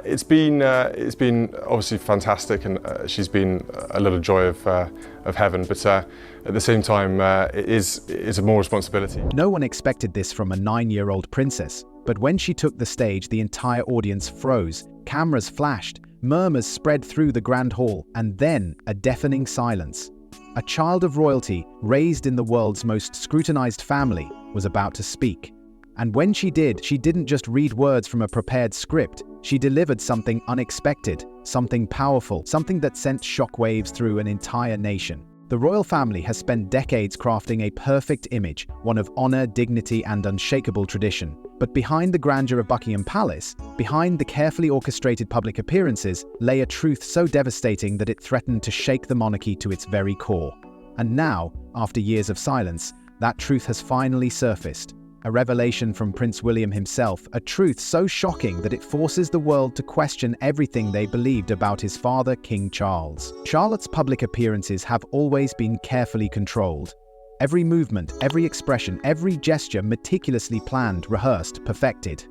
It's been obviously fantastic, and she's been a little joy of heaven. But at the same time, it's a more responsibility. No one expected this from a 9-year-old princess, but when she took the stage, the entire audience froze. Cameras flashed, murmurs spread through the grand hall, and then a deafening silence. A child of royalty, raised in the world's most scrutinized family, was about to speak. And when she did, she didn't just read words from a prepared script. She delivered something unexpected, something powerful, something that sent shockwaves through an entire nation. The royal family has spent decades crafting a perfect image, one of honor, dignity, and unshakable tradition. But behind the grandeur of Buckingham Palace, behind the carefully orchestrated public appearances, lay a truth so devastating that it threatened to shake the monarchy to its very core. And now, after years of silence, that truth has finally surfaced. A revelation from Prince William himself, a truth so shocking that it forces the world to question everything they believed about his father, King Charles. Charlotte's public appearances have always been carefully controlled. Every movement, every expression, every gesture meticulously planned, rehearsed, perfected.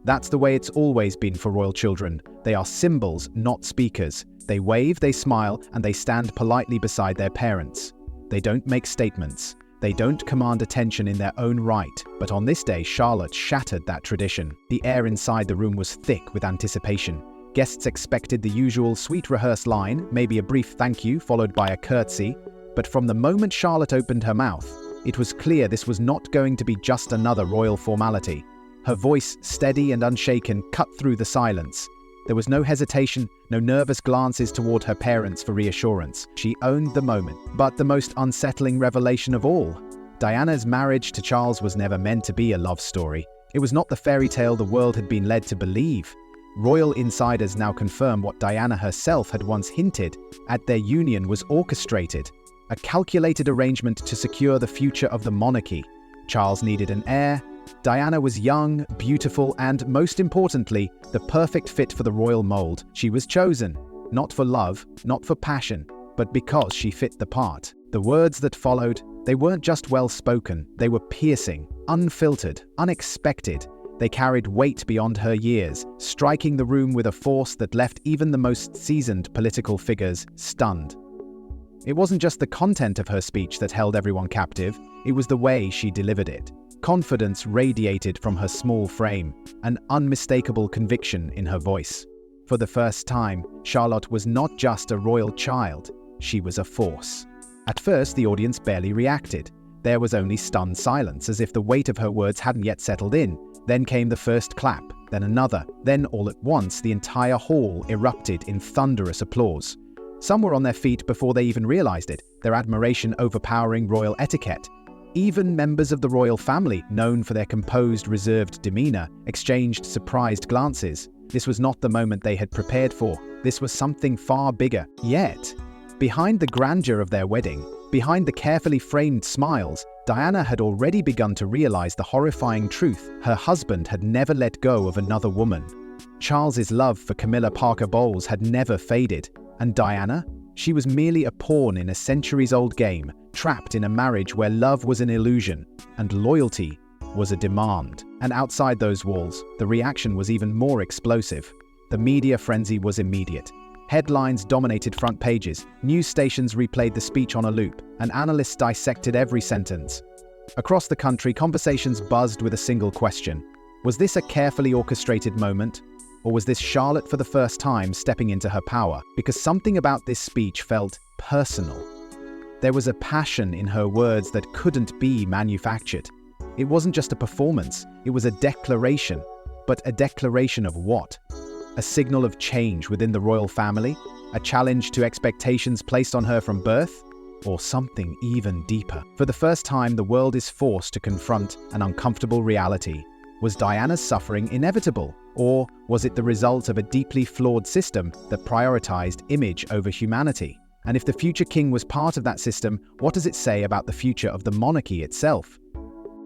That's the way it's always been for royal children. They are symbols, not speakers. They wave, they smile, and they stand politely beside their parents. They don't make statements. They don't command attention in their own right, but on this day, Charlotte shattered that tradition. The air inside the room was thick with anticipation. Guests expected the usual sweet rehearsed line, maybe a brief thank you followed by a curtsy. But from the moment Charlotte opened her mouth, it was clear this was not going to be just another royal formality. Her voice, steady and unshaken, cut through the silence. There was no hesitation, no nervous glances toward her parents for reassurance. She owned the moment. But the most unsettling revelation of all, Diana's marriage to Charles was never meant to be a love story. It was not the fairy tale the world had been led to believe. Royal insiders now confirm what Diana herself had once hinted at: their union was orchestrated, a calculated arrangement to secure the future of the monarchy. Charles needed an heir. Diana was young, beautiful, and, most importantly, the perfect fit for the royal mold. She was chosen, not for love, not for passion, but because she fit the part. The words that followed, they weren't just well-spoken, they were piercing, unfiltered, unexpected. They carried weight beyond her years, striking the room with a force that left even the most seasoned political figures stunned. It wasn't just the content of her speech that held everyone captive, it was the way she delivered it. Confidence radiated from her small frame, an unmistakable conviction in her voice. For the first time, Charlotte was not just a royal child, she was a force. At first, the audience barely reacted. There was only stunned silence, as if the weight of her words hadn't yet settled in. Then came the first clap, then another. Then all at once, the entire hall erupted in thunderous applause. Some were on their feet before they even realized it, their admiration overpowering royal etiquette. Even members of the royal family, known for their composed, reserved demeanor, exchanged surprised glances. This was not the moment they had prepared for. This was something far bigger. Yet, behind the grandeur of their wedding, behind the carefully framed smiles, Diana had already begun to realize the horrifying truth. Her husband had never let go of another woman. Charles's love for Camilla Parker Bowles had never faded. And Diana? She was merely a pawn in a centuries-old game, trapped in a marriage where love was an illusion and loyalty was a demand. And outside those walls, the reaction was even more explosive. The media frenzy was immediate. Headlines dominated front pages, news stations replayed the speech on a loop, and analysts dissected every sentence. Across the country, conversations buzzed with a single question. Was this a carefully orchestrated moment? Or was this Charlotte for the first time stepping into her power? Because something about this speech felt personal. There was a passion in her words that couldn't be manufactured. It wasn't just a performance, it was a declaration. But a declaration of what? A signal of change within the royal family? A challenge to expectations placed on her from birth? Or something even deeper? For the first time, the world is forced to confront an uncomfortable reality. Was Diana's suffering inevitable? Or was it the result of a deeply flawed system that prioritized image over humanity? And if the future king was part of that system, what does it say about the future of the monarchy itself?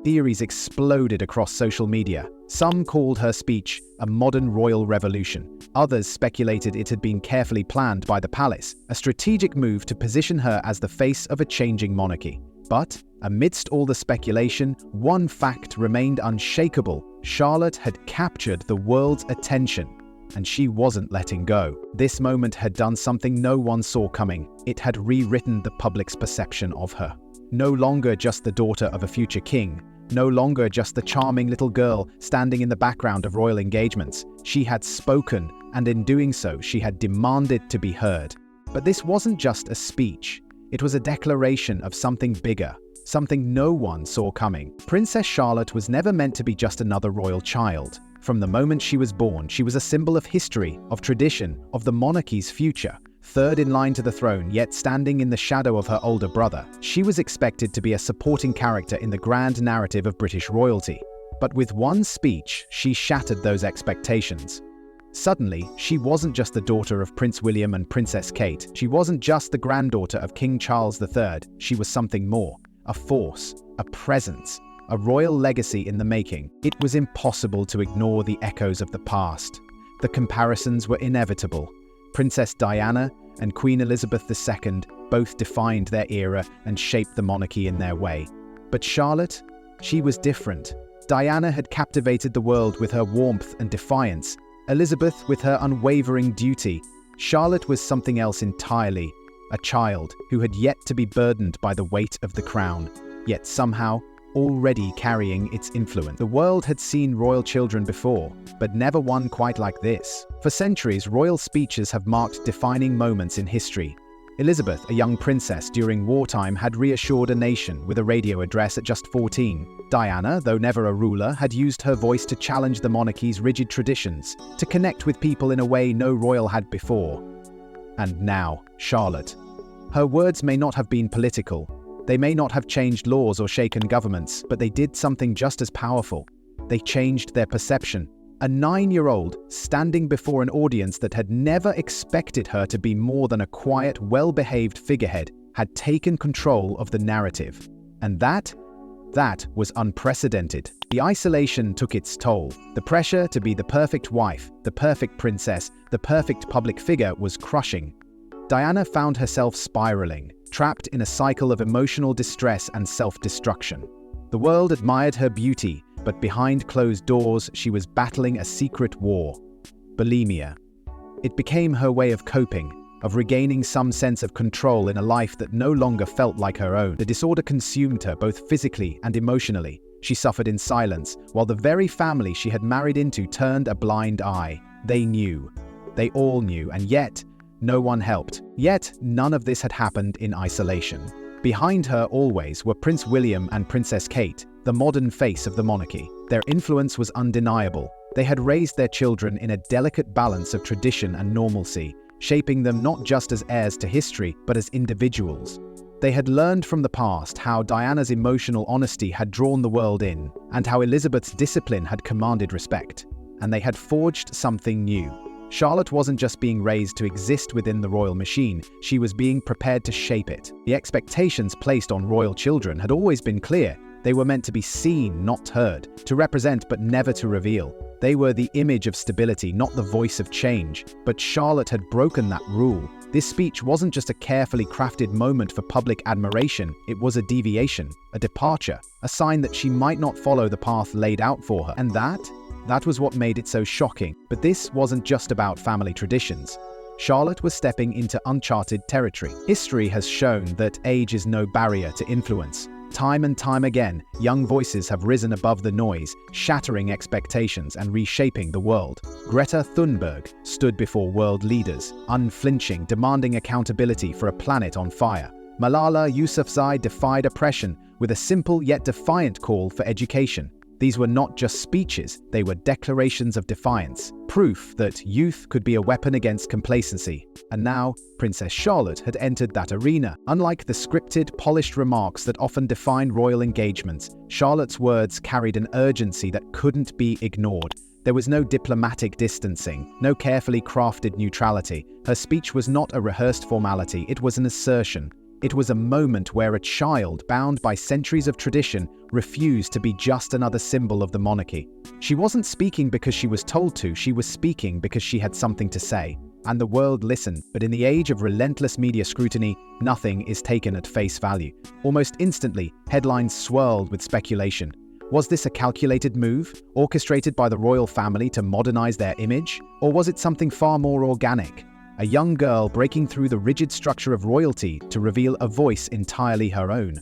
Theories exploded across social media. Some called her speech a modern royal revolution. Others speculated it had been carefully planned by the palace, a strategic move to position her as the face of a changing monarchy. But amidst all the speculation, one fact remained unshakable. Charlotte had captured the world's attention. and she wasn't letting go. This moment had done something no one saw coming. It had rewritten the public's perception of her. No longer just the daughter of a future king, no longer just the charming little girl standing in the background of royal engagements. She had spoken, and in doing so, she had demanded to be heard. But this wasn't just a speech. It was a declaration of something bigger, something no one saw coming. Princess Charlotte was never meant to be just another royal child. From the moment she was born, she was a symbol of history, of tradition, of the monarchy's future. Third in line to the throne, yet standing in the shadow of her older brother, she was expected to be a supporting character in the grand narrative of British royalty. But with one speech, she shattered those expectations. Suddenly, she wasn't just the daughter of Prince William and Princess Kate. She wasn't just the granddaughter of King Charles III. She was something more. A force, a presence, a royal legacy in the making. It was impossible to ignore the echoes of the past. The comparisons were inevitable. Princess Diana and Queen Elizabeth II both defined their era and shaped the monarchy in their way. But Charlotte, she was different. Diana had captivated the world with her warmth and defiance. Elizabeth with her unwavering duty. Charlotte was something else entirely. A child who had yet to be burdened by the weight of the crown, yet somehow already carrying its influence. The world had seen royal children before, but never one quite like this. For centuries, royal speeches have marked defining moments in history. Elizabeth, a young princess during wartime, had reassured a nation with a radio address at just 14. Diana, though never a ruler, had used her voice to challenge the monarchy's rigid traditions, to connect with people in a way no royal had before. And now, Charlotte. Her words may not have been political. They may not have changed laws or shaken governments, but they did something just as powerful. They changed their perception. A 9-year-old standing before an audience that had never expected her to be more than a quiet, well-behaved figurehead had taken control of the narrative. And that was unprecedented. The isolation took its toll. The pressure to be the perfect wife, the perfect princess, the perfect public figure was crushing. Diana found herself spiraling, trapped in a cycle of emotional distress and self-destruction. The world admired her beauty, but behind closed doors, she was battling a secret war: bulimia. It became her way of coping, of regaining some sense of control in a life that no longer felt like her own. The disorder consumed her both physically and emotionally. She suffered in silence, while the very family she had married into turned a blind eye. They knew. They all knew, and yet, no one helped. Yet, none of this had happened in isolation. Behind her always were Prince William and Princess Kate, the modern face of the monarchy. Their influence was undeniable. They had raised their children in a delicate balance of tradition and normalcy, shaping them not just as heirs to history, but as individuals. They had learned from the past how Diana's emotional honesty had drawn the world in, and how Elizabeth's discipline had commanded respect. And they had forged something new. Charlotte wasn't just being raised to exist within the royal machine, she was being prepared to shape it. The expectations placed on royal children had always been clear. They were meant to be seen, not heard, to represent but never to reveal. They were the image of stability, not the voice of change. But Charlotte had broken that rule. This speech wasn't just a carefully crafted moment for public admiration, it was a deviation, a departure, a sign that she might not follow the path laid out for her. And that was what made it so shocking. But this wasn't just about family traditions. Charlotte was stepping into uncharted territory. History has shown that age is no barrier to influence. Time and time again, young voices have risen above the noise, shattering expectations and reshaping the world. Greta Thunberg stood before world leaders, unflinching, demanding accountability for a planet on fire. Malala Yousafzai defied oppression with a simple yet defiant call for education. These were not just speeches, they were declarations of defiance, proof that youth could be a weapon against complacency. And now, Princess Charlotte had entered that arena. Unlike the scripted, polished remarks that often define royal engagements, Charlotte's words carried an urgency that couldn't be ignored. There was no diplomatic distancing, no carefully crafted neutrality. Her speech was not a rehearsed formality, it was an assertion. It was a moment where a child, bound by centuries of tradition, refused to be just another symbol of the monarchy. She wasn't speaking because she was told to, she was speaking because she had something to say. And the world listened, but in the age of relentless media scrutiny, nothing is taken at face value. Almost instantly, headlines swirled with speculation. Was this a calculated move, orchestrated by the royal family to modernize their image? Or was it something far more organic? A young girl breaking through the rigid structure of royalty to reveal a voice entirely her own.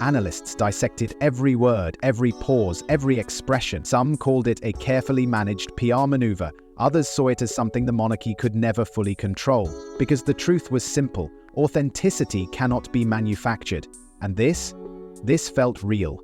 Analysts dissected every word, every pause, every expression. Some called it a carefully managed PR maneuver. Others saw it as something the monarchy could never fully control. Because the truth was simple: authenticity cannot be manufactured. And this felt real.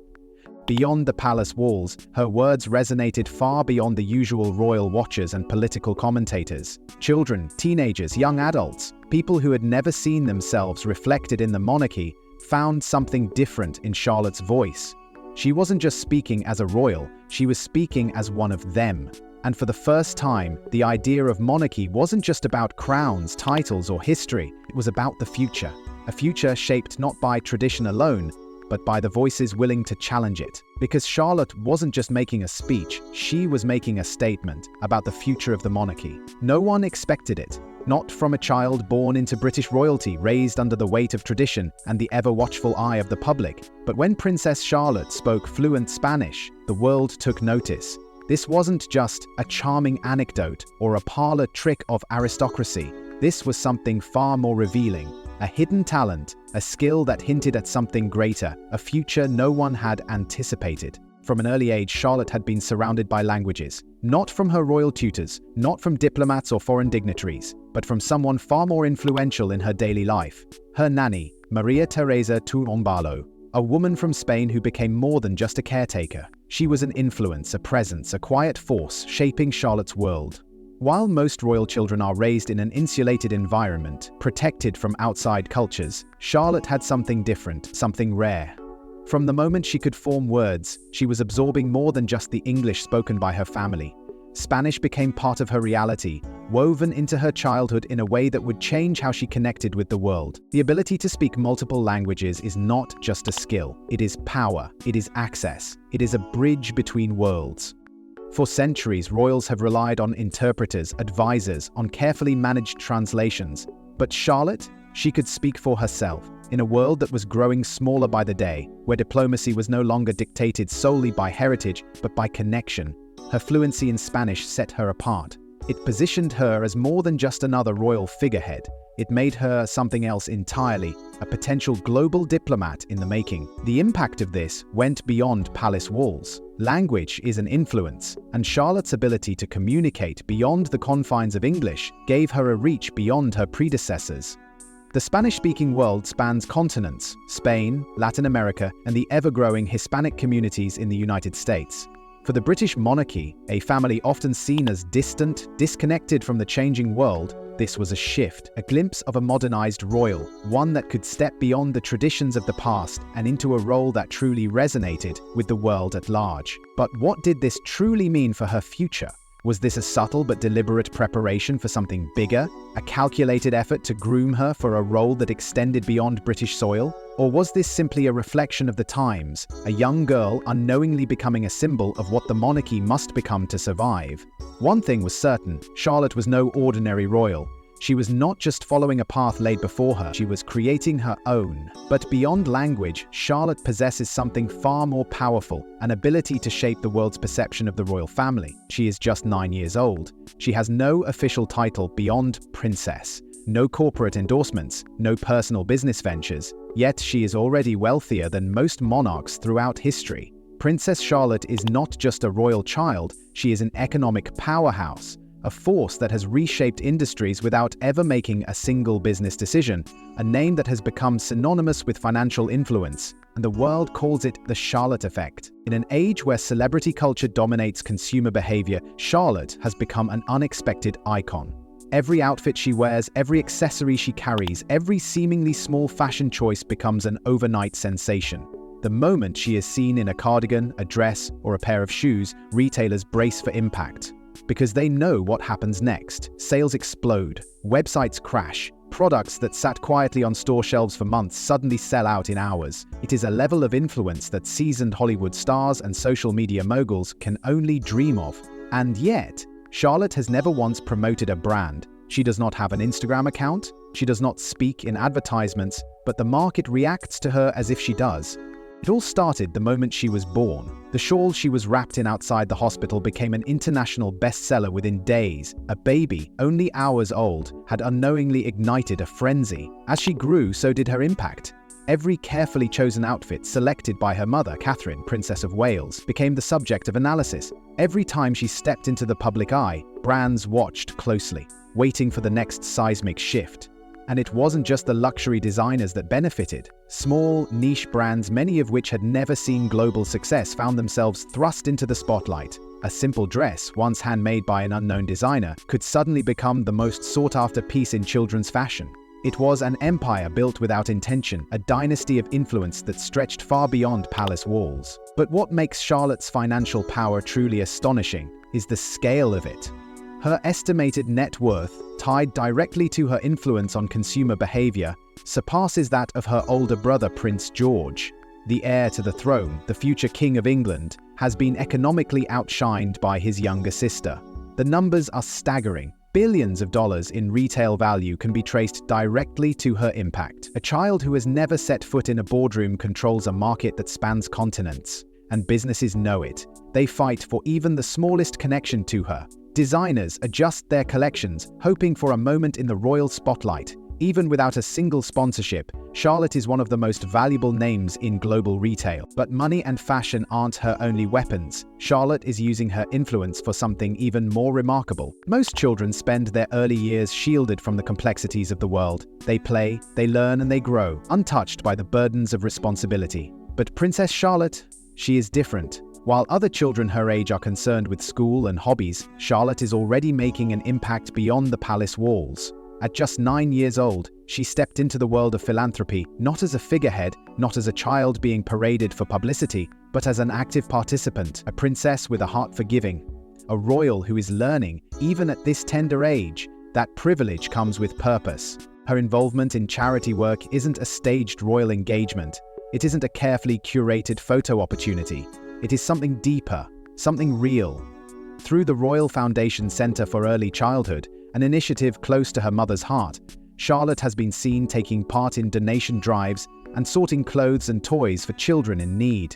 Beyond the palace walls, her words resonated far beyond the usual royal watchers and political commentators. Children, teenagers, young adults, people who had never seen themselves reflected in the monarchy, found something different in Charlotte's voice. She wasn't just speaking as a royal, she was speaking as one of them. And for the first time, the idea of monarchy wasn't just about crowns, titles, or history. It was about the future. A future shaped not by tradition alone, but by the voices willing to challenge it. Because Charlotte wasn't just making a speech, she was making a statement about the future of the monarchy. No one expected it. Not from a child born into British royalty, raised under the weight of tradition and the ever-watchful eye of the public. But when Princess Charlotte spoke fluent Spanish, the world took notice. This wasn't just a charming anecdote or a parlor trick of aristocracy. This was something far more revealing. A hidden talent, a skill that hinted at something greater, a future no one had anticipated. From an early age, Charlotte had been surrounded by languages. Not from her royal tutors, not from diplomats or foreign dignitaries, but from someone far more influential in her daily life. Her nanny, Maria Teresa Turombalo, a woman from Spain who became more than just a caretaker. She was an influence, a presence, a quiet force shaping Charlotte's world. While most royal children are raised in an insulated environment, protected from outside cultures, Charlotte had something different, something rare. From the moment she could form words, she was absorbing more than just the English spoken by her family. Spanish became part of her reality, woven into her childhood in a way that would change how she connected with the world. The ability to speak multiple languages is not just a skill. It is power. It is access. It is a bridge between worlds. For centuries, royals have relied on interpreters, advisors, on carefully managed translations. But Charlotte, she could speak for herself. In a world that was growing smaller by the day, where diplomacy was no longer dictated solely by heritage, but by connection, her fluency in Spanish set her apart. It positioned her as more than just another royal figurehead. It made her something else entirely, a potential global diplomat in the making. The impact of this went beyond palace walls. Language is an influence, and Charlotte's ability to communicate beyond the confines of English gave her a reach beyond her predecessors. The Spanish-speaking world spans continents: Spain, Latin America, and the ever-growing Hispanic communities in the United States. For the British monarchy, a family often seen as distant, disconnected from the changing world, this was a shift, a glimpse of a modernized royal, one that could step beyond the traditions of the past and into a role that truly resonated with the world at large. But what did this truly mean for her future? Was this a subtle but deliberate preparation for something bigger? A calculated effort to groom her for a role that extended beyond British soil? Or was this simply a reflection of the times, a young girl unknowingly becoming a symbol of what the monarchy must become to survive? One thing was certain: Charlotte was no ordinary royal. She was not just following a path laid before her, she was creating her own. But beyond language, Charlotte possesses something far more powerful, an ability to shape the world's perception of the royal family. She is just 9 years old. She has no official title beyond princess, no corporate endorsements, no personal business ventures, yet she is already wealthier than most monarchs throughout history. Princess Charlotte is not just a royal child, she is an economic powerhouse. A force that has reshaped industries without ever making a single business decision, a name that has become synonymous with financial influence, and the world calls it the Charlotte effect. In an age where celebrity culture dominates consumer behavior, Charlotte has become an unexpected icon. Every outfit she wears, every accessory she carries, every seemingly small fashion choice becomes an overnight sensation. The moment she is seen in a cardigan, a dress, or a pair of shoes, retailers brace for impact. Because they know what happens next. Sales explode, websites crash, products that sat quietly on store shelves for months suddenly sell out in hours. It is a level of influence that seasoned Hollywood stars and social media moguls can only dream of. And yet, Charlotte has never once promoted a brand. She does not have an Instagram account, she does not speak in advertisements, but the market reacts to her as if she does. It all started the moment she was born. The shawl she was wrapped in outside the hospital became an international bestseller within days. A baby, only hours old, had unknowingly ignited a frenzy. As she grew, so did her impact. Every carefully chosen outfit selected by her mother, Catherine, Princess of Wales, became the subject of analysis. Every time she stepped into the public eye, brands watched closely, waiting for the next seismic shift. And it wasn't just the luxury designers that benefited. Small, niche brands, many of which had never seen global success, found themselves thrust into the spotlight. A simple dress, once handmade by an unknown designer, could suddenly become the most sought-after piece in children's fashion. It was an empire built without intention, a dynasty of influence that stretched far beyond palace walls. But what makes Charlotte's financial power truly astonishing is the scale of it. Her estimated net worth, tied directly to her influence on consumer behavior, surpasses that of her older brother Prince George. The heir to the throne, the future King of England, has been economically outshined by his younger sister. The numbers are staggering. Billions of dollars in retail value can be traced directly to her impact. A child who has never set foot in a boardroom controls a market that spans continents. And businesses know it. They fight for even the smallest connection to her. Designers adjust their collections, hoping for a moment in the royal spotlight. Even without a single sponsorship, Charlotte is one of the most valuable names in global retail. But money and fashion aren't her only weapons. Charlotte is using her influence for something even more remarkable. Most children spend their early years shielded from the complexities of the world. They play, they learn, and they grow, untouched by the burdens of responsibility. But Princess Charlotte, she is different. While other children her age are concerned with school and hobbies, Charlotte is already making an impact beyond the palace walls. At just 9 years old, she stepped into the world of philanthropy, not as a figurehead, not as a child being paraded for publicity, but as an active participant, a princess with a heart for giving, a royal who is learning, even at this tender age, that privilege comes with purpose. Her involvement in charity work isn't a staged royal engagement. It isn't a carefully curated photo opportunity. It is something deeper, something real. Through the Royal Foundation Center for Early Childhood, an initiative close to her mother's heart, Charlotte has been seen taking part in donation drives and sorting clothes and toys for children in need.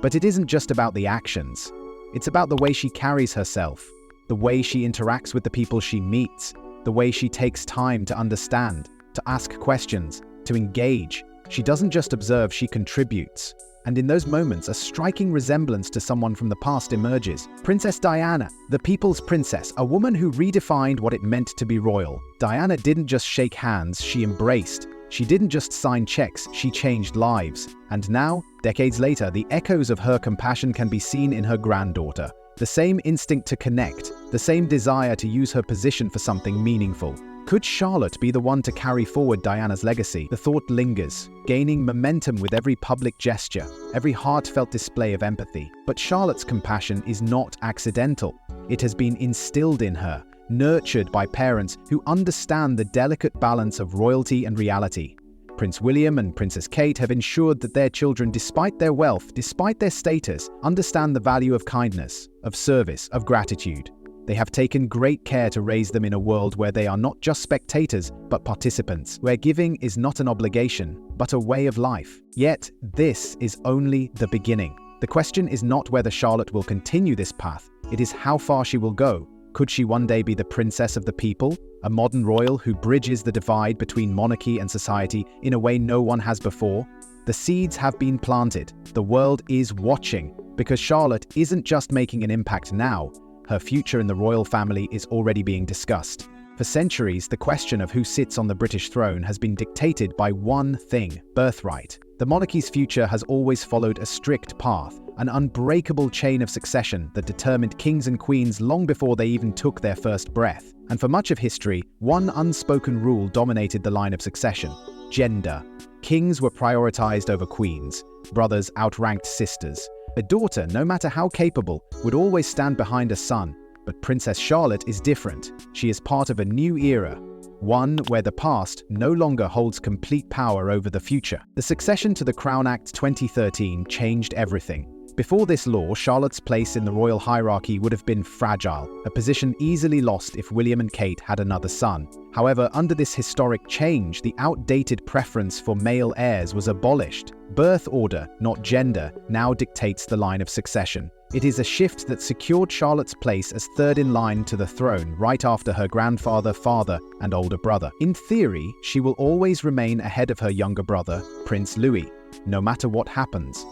But it isn't just about the actions. It's about the way she carries herself, the way she interacts with the people she meets, the way she takes time to understand, to ask questions, to engage. She doesn't just observe, she contributes. And in those moments, a striking resemblance to someone from the past emerges. Princess Diana, the people's princess, a woman who redefined what it meant to be royal. Diana didn't just shake hands, she embraced. She didn't just sign checks, she changed lives. And now, decades later, the echoes of her compassion can be seen in her granddaughter. The same instinct to connect, the same desire to use her position for something meaningful. Could Charlotte be the one to carry forward Diana's legacy? The thought lingers, gaining momentum with every public gesture, every heartfelt display of empathy. But Charlotte's compassion is not accidental. It has been instilled in her, nurtured by parents who understand the delicate balance of royalty and reality. Prince William and Princess Kate have ensured that their children, despite their wealth, despite their status, understand the value of kindness, of service, of gratitude. They have taken great care to raise them in a world where they are not just spectators, but participants, where giving is not an obligation, but a way of life. Yet, this is only the beginning. The question is not whether Charlotte will continue this path, it is how far she will go. Could she one day be the princess of the people, a modern royal who bridges the divide between monarchy and society in a way no one has before? The seeds have been planted. The world is watching, because Charlotte isn't just making an impact now. Her future in the royal family is already being discussed. For centuries, the question of who sits on the British throne has been dictated by one thing: birthright. The monarchy's future has always followed a strict path, an unbreakable chain of succession that determined kings and queens long before they even took their first breath. And for much of history, one unspoken rule dominated the line of succession: gender. Kings were prioritized over queens, brothers outranked sisters. A daughter, no matter how capable, would always stand behind a son. But Princess Charlotte is different. She is part of a new era, one where the past no longer holds complete power over the future. The succession to the Crown Act 2013 changed everything. Before this law, Charlotte's place in the royal hierarchy would have been fragile, a position easily lost if William and Kate had another son. However, under this historic change, the outdated preference for male heirs was abolished. Birth order, not gender, now dictates the line of succession. It is a shift that secured Charlotte's place as third in line to the throne, right after her grandfather, father, and older brother. In theory, she will always remain ahead of her younger brother, Prince Louis, no matter what happens.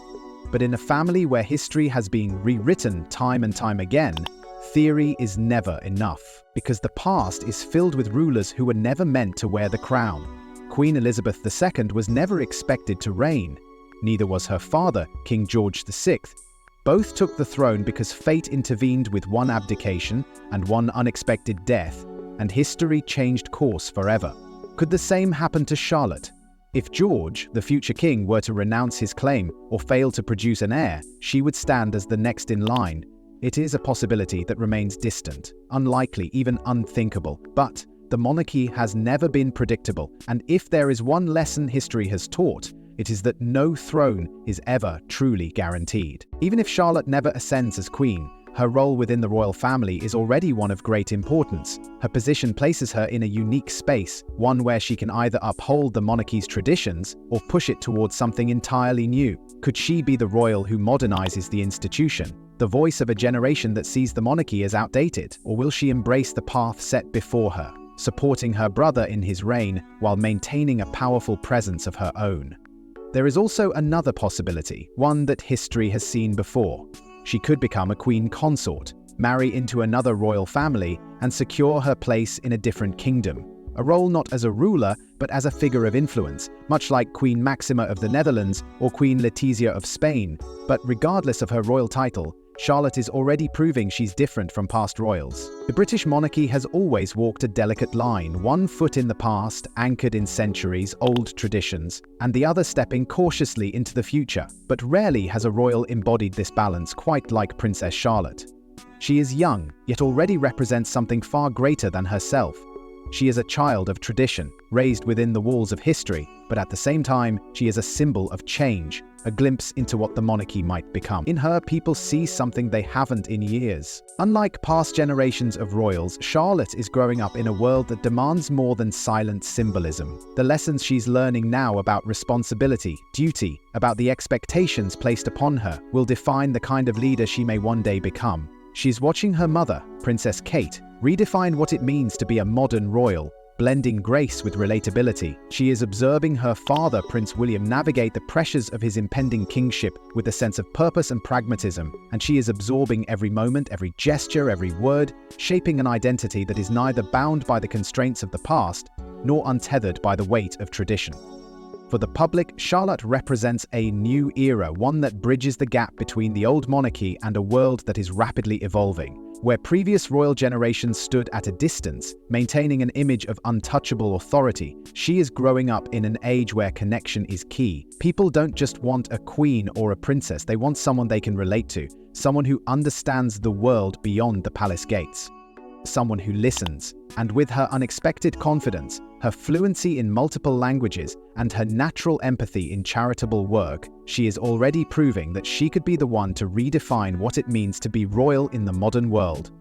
But in a family where history has been rewritten time and time again, theory is never enough, because the past is filled with rulers who were never meant to wear the crown. Queen Elizabeth II was never expected to reign. Neither was her father, King George VI. Both took the throne because fate intervened with one abdication and one unexpected death, and history changed course forever. Could the same happen to Charlotte? If George, the future king, were to renounce his claim or fail to produce an heir, she would stand as the next in line. It is a possibility that remains distant, unlikely, even unthinkable. But the monarchy has never been predictable, and if there is one lesson history has taught, it is that no throne is ever truly guaranteed. Even if Charlotte never ascends as queen, her role within the royal family is already one of great importance. Her position places her in a unique space, one where she can either uphold the monarchy's traditions or push it towards something entirely new. Could she be the royal who modernizes the institution, the voice of a generation that sees the monarchy as outdated, or will she embrace the path set before her, supporting her brother in his reign while maintaining a powerful presence of her own? There is also another possibility, one that history has seen before. She could become a queen consort, marry into another royal family, and secure her place in a different kingdom. A role not as a ruler, but as a figure of influence, much like Queen Maxima of the Netherlands or Queen Letizia of Spain. But regardless of her royal title, Charlotte is already proving she's different from past royals. The British monarchy has always walked a delicate line, one foot in the past, anchored in centuries-old traditions, and the other stepping cautiously into the future. But rarely has a royal embodied this balance quite like Princess Charlotte. She is young, yet already represents something far greater than herself. She is a child of tradition, raised within the walls of history, but at the same time, she is a symbol of change, a glimpse into what the monarchy might become. In her, people see something they haven't in years. Unlike past generations of royals, Charlotte is growing up in a world that demands more than silent symbolism. The lessons she's learning now about responsibility, duty, about the expectations placed upon her, will define the kind of leader she may one day become. She's watching her mother, Princess Kate, redefine what it means to be a modern royal, blending grace with relatability. She is observing her father, Prince William, navigate the pressures of his impending kingship with a sense of purpose and pragmatism, and she is absorbing every moment, every gesture, every word, shaping an identity that is neither bound by the constraints of the past nor untethered by the weight of tradition. For the public, Charlotte represents a new era, one that bridges the gap between the old monarchy and a world that is rapidly evolving. Where previous royal generations stood at a distance, maintaining an image of untouchable authority, she is growing up in an age where connection is key. People don't just want a queen or a princess, they want someone they can relate to, someone who understands the world beyond the palace gates. Someone who listens, and with her unexpected confidence, her fluency in multiple languages, and her natural empathy in charitable work, she is already proving that she could be the one to redefine what it means to be royal in the modern world.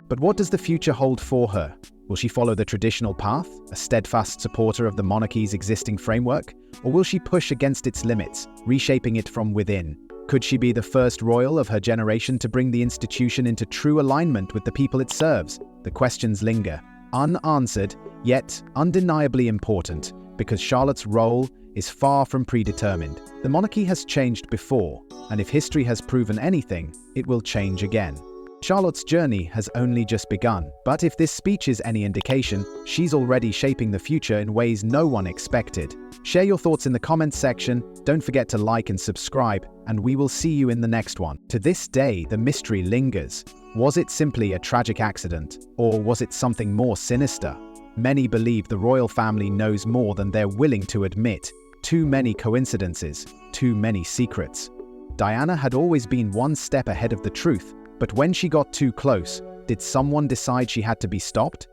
But what does the future hold for her? Will she follow the traditional path, a steadfast supporter of the monarchy's existing framework? Or will she push against its limits, reshaping it from within? Could she be the first royal of her generation to bring the institution into true alignment with the people it serves? The questions linger, unanswered, yet undeniably important, because Charlotte's role is far from predetermined. The monarchy has changed before, and if history has proven anything, it will change again. Charlotte's journey has only just begun, but if this speech is any indication, she's already shaping the future in ways no one expected. Share your thoughts in the comments section, don't forget to like and subscribe, and we will see you in the next one. To this day, the mystery lingers. Was it simply a tragic accident, or was it something more sinister? Many believe the royal family knows more than they're willing to admit. Too many coincidences, too many secrets. Diana had always been one step ahead of the truth, but when she got too close, did someone decide she had to be stopped?